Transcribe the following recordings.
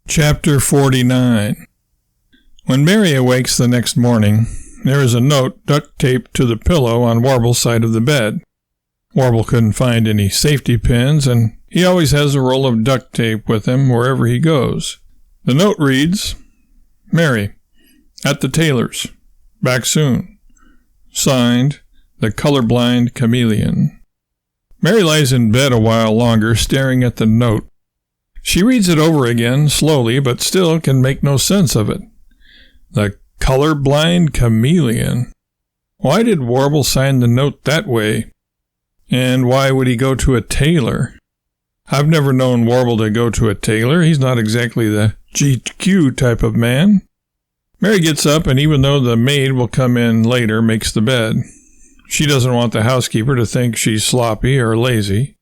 Chapter 49. When Mary awakes the next morning, there is a note duct taped to the pillow on Warble's side of the bed. Warble couldn't find any safety pins, and he always has a roll of duct tape with him wherever he goes. The note reads, Mary, at the tailor's. Back soon. Signed, the Colorblind Chameleon. Mary lies in bed a while longer, staring at the note. She reads it over again, slowly, but still can make no sense of it. The Colorblind Chameleon. Why did Warble sign the note that way? And why would he go to a tailor? I've never known Warble to go to a tailor. He's not exactly the GQ type of man. Mary gets up, and even though the maid will come in later, makes the bed. She doesn't want the housekeeper to think she's sloppy or lazy.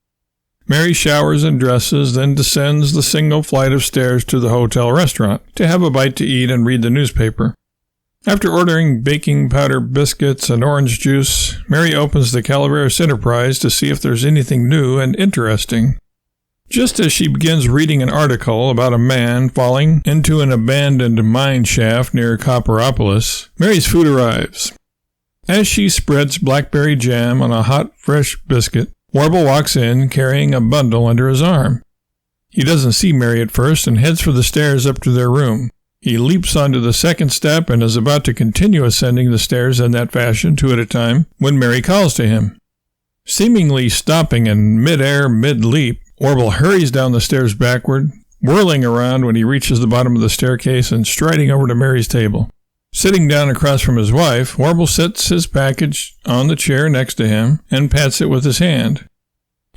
Mary showers and dresses, then descends the single flight of stairs to the hotel restaurant to have a bite to eat and read the newspaper. After ordering baking powder biscuits and orange juice, Mary opens the Calaveras Enterprise to see if there's anything new and interesting. Just as she begins reading an article about a man falling into an abandoned mine shaft near Copperopolis, Mary's food arrives. As she spreads blackberry jam on a hot, fresh biscuit, Warble walks in, carrying a bundle under his arm. He doesn't see Mary at first and heads for the stairs up to their room. He leaps onto the second step and is about to continue ascending the stairs in that fashion, 2 at a time, when Mary calls to him. Seemingly stopping in mid-air, mid-leap, Warble hurries down the stairs backward, whirling around when he reaches the bottom of the staircase and striding over to Mary's table. Sitting down across from his wife, Warble sets his package on the chair next to him and pats it with his hand.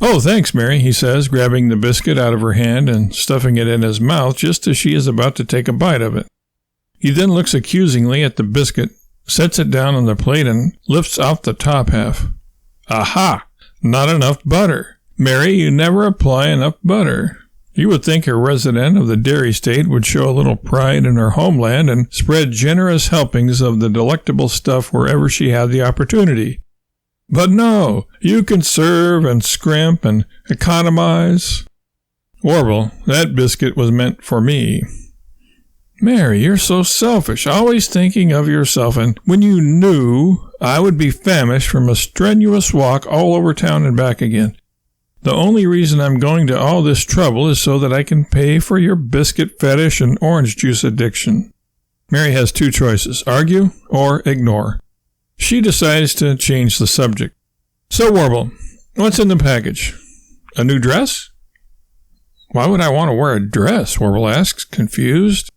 "Oh, thanks, Mary," he says, grabbing the biscuit out of her hand and stuffing it in his mouth just as she is about to take a bite of it. He then looks accusingly at the biscuit, sets it down on the plate, and lifts off the top half. Aha! Not enough butter. Mary, you never apply enough butter. You would think a resident of the dairy state would show a little pride in her homeland and spread generous helpings of the delectable stuff wherever she had the opportunity. But no, you conserve and scrimp and economize. Warble, that biscuit was meant for me. Mary, you're so selfish, always thinking of yourself, and when you knew I would be famished from a strenuous walk all over town and back again. The only reason I'm going to all this trouble is so that I can pay for your biscuit fetish and orange juice addiction. Mary has 2 choices, argue or ignore. She decides to change the subject. So, Warble, what's in the package? A new dress? Why would I want to wear a dress? Warble asks, confused.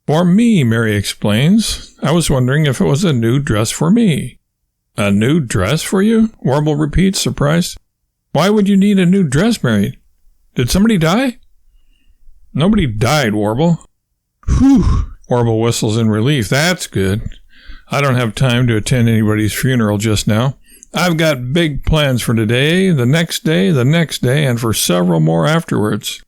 For me, Mary explains. I was wondering if it was a new dress for me. A new dress for you? Warble repeats, surprised. Why would you need a new dress, Mary? Did somebody die? Nobody died, Warble. Whew! Warble whistles in relief. That's good. I don't have time to attend anybody's funeral just now. I've got big plans for today, the next day, and for several more afterwards.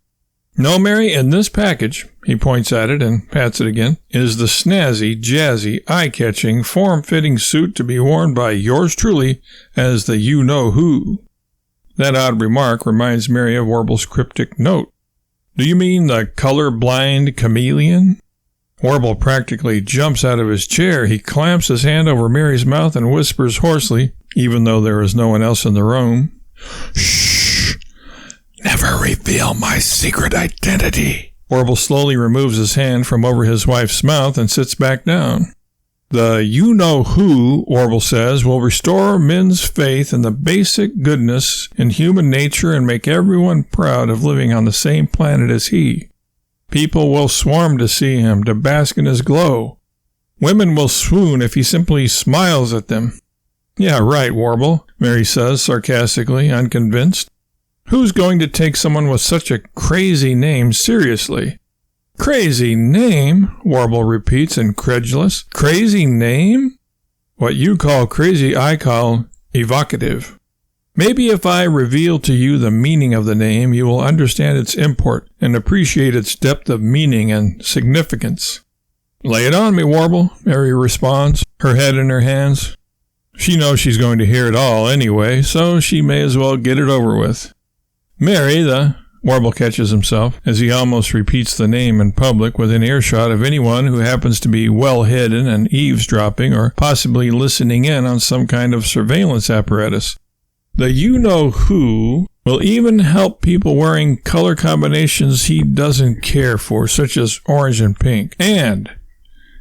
No, Mary, in this package, he points at it and pats it again, is the snazzy, jazzy, eye-catching, form-fitting suit to be worn by yours truly as the you-know-who. That odd remark reminds Mary of Warble's cryptic note. Do you mean the color-blind chameleon? Warble practically jumps out of his chair. He clamps his hand over Mary's mouth and whispers hoarsely, even though there is no one else in the room, "Shh! Never reveal my secret identity." Warble slowly removes his hand from over his wife's mouth and sits back down. The you-know-who, Warble says, will restore men's faith in the basic goodness in human nature and make everyone proud of living on the same planet as he. People will swarm to see him, to bask in his glow. Women will swoon if he simply smiles at them. Yeah, right, Warble, Mary says sarcastically, unconvinced. Who's going to take someone with such a crazy name seriously? Crazy name? Warble repeats, incredulous. Crazy name? What you call crazy, I call evocative. Maybe if I reveal to you the meaning of the name, you will understand its import and appreciate its depth of meaning and significance. Lay it on me, Warble, Mary responds, her head in her hands. She knows she's going to hear it all anyway, so she may as well get it over with. Mary, the Warble catches himself as he almost repeats the name in public within earshot of anyone who happens to be well hidden and eavesdropping or possibly listening in on some kind of surveillance apparatus. The you-know-who will even help people wearing color combinations he doesn't care for, such as orange and pink. And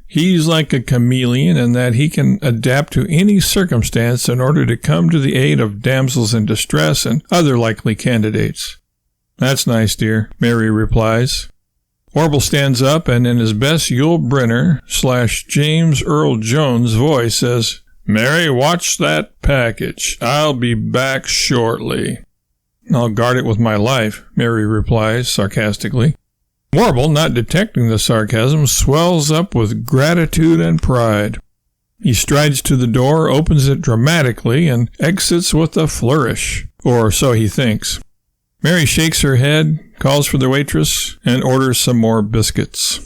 he's like a chameleon in that he can adapt to any circumstance in order to come to the aid of damsels in distress and other likely candidates. That's nice, dear, Mary replies. Warble stands up and in his best Yul Brynner/James Earl Jones voice says, "Mary, watch that package. I'll be back shortly." "I'll guard it with my life," Mary replies sarcastically. Warble, not detecting the sarcasm, swells up with gratitude and pride. He strides to the door, opens it dramatically, and exits with a flourish. Or so he thinks. Mary shakes her head, calls for the waitress, and orders some more biscuits.